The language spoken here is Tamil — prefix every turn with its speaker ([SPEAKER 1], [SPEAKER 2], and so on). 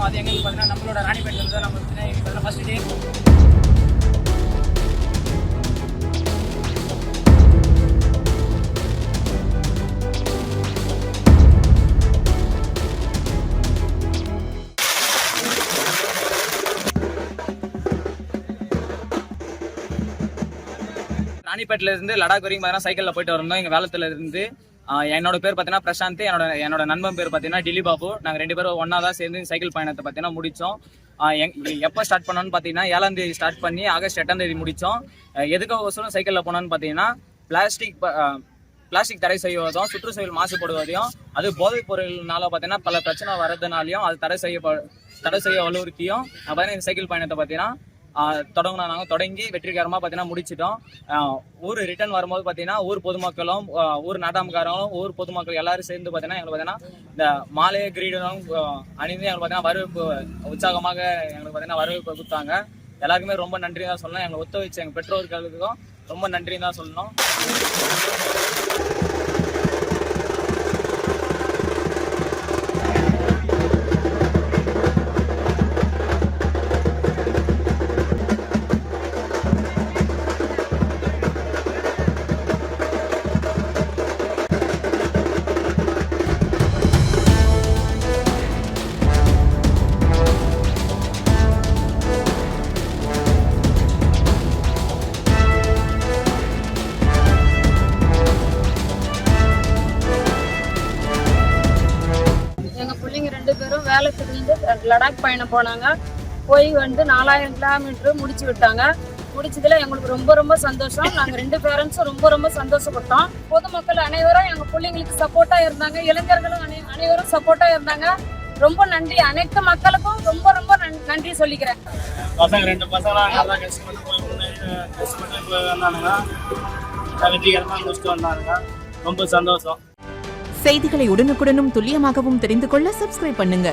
[SPEAKER 1] அது எங்களுக்கு பார்த்தீங்கன்னா நம்மளோட ராணிப்பேட்டில் தான் நம்ம பார்த்தீங்கன்னா ஃபர்ஸ்ட் டே. ராணிப்பேட்டில இருந்து லடாக் வரைக்கும் பார்த்தீங்கன்னா சைக்கிளில் போயிட்டு வரணும். எங்கள் வேலத்தில் இருந்து என்னோட பேர் பார்த்தீங்கன்னா பிரசாந்த், என்னோட நண்பன் பேர் பார்த்தீங்கன்னா டில்லி பாபு. நாங்கள் 2 பேரும் ஒன்றா தான் சேர்ந்து சைக்கிள் பயணத்தை பார்த்தீங்கன்னா முடித்தோம். எப்போ ஸ்டார்ட் பண்ணோன்னு பார்த்தீங்கன்னா 7ஆம் தேதி ஸ்டார்ட் பண்ணி ஆகஸ்ட் 8ஆம் தேதி முடித்தோம். எதுக்கோசரம் சைக்கிளில் போனோன்னு பார்த்தீங்கன்னா பிளாஸ்டிக் தடை செய்வதும் சுற்றுச்சூழல் மாசுபடுவதையும் அது போதைப் பொருள்னால பார்த்தீங்கன்னா பல பிரச்சனை வர்றதுனாலையும் அது தடை செய்ய வலியுறுத்தியும் பார்த்தீங்கன்னா இந்த சைக்கிள் பயணத்தை பார்த்தீங்கன்னா நாங்கள் தொடங்கி வெற்றிகரமாக பார்த்தீங்கன்னா முடிச்சிட்டோம். ஊர் ரிட்டர்ன் வரும்போது பார்த்தீங்கன்னா ஊர் பொதுமக்களும் ஊர் நாட்டாமக்காரங்களும் ஊர் பொதுமக்கள் எல்லாரும் சேர்ந்து பார்த்தீங்கன்னா எங்களுக்கு பார்த்தீங்கன்னா இந்த மாலைய கிரீடம் அணிந்து எங்களுக்கு பார்த்தீங்கன்னா வரவேற்பு உற்சாகமாக எங்களுக்கு பார்த்தீங்கன்னா வரவேற்பு கொடுத்தாங்க. எல்லாருக்குமே ரொம்ப நன்றி தான் சொல்லணும். எங்களை ஒத்த வச்சு எங்கள் பெற்றோர்களுக்கும் ரொம்ப நன்றி தான் சொல்லணும்.
[SPEAKER 2] வேலத்திலிருந்து லடாக் பயணம் போனாங்க. போய் வந்து 4000 கிலோமீட்டர் முடிச்சு விட்டாங்க. முடிச்சதுல எங்களுக்கு ரொம்ப ரொம்ப சந்தோஷம். நாங்க 2 பேரண்ட்ஸும் ரொம்ப ரொம்ப சந்தோஷப்பட்டோம். பொதுமக்கள் அனைவரும் எங்க பிள்ளைங்களுக்கு சப்போர்ட்டா இருந்தாங்க. இளைஞர்களும் அனைவரும் சப்போர்ட்டா இருந்தாங்க. ரொம்ப நன்றி. அனைத்து மக்களுக்கும் ரொம்ப ரொம்ப நன்றி சொல்லிக்கிறேன்.
[SPEAKER 1] பசங்க 2 பசங்க வெற்றிகரமாக முடிச்சுட்டு வந்தாங்க. ரொம்ப சந்தோஷம்.
[SPEAKER 3] செய்திகளை உடனுக்குடனும் துல்லியமாகவும் தெரிந்து கொள்ள சப்ஸ்கிரைப் பண்ணுங்க.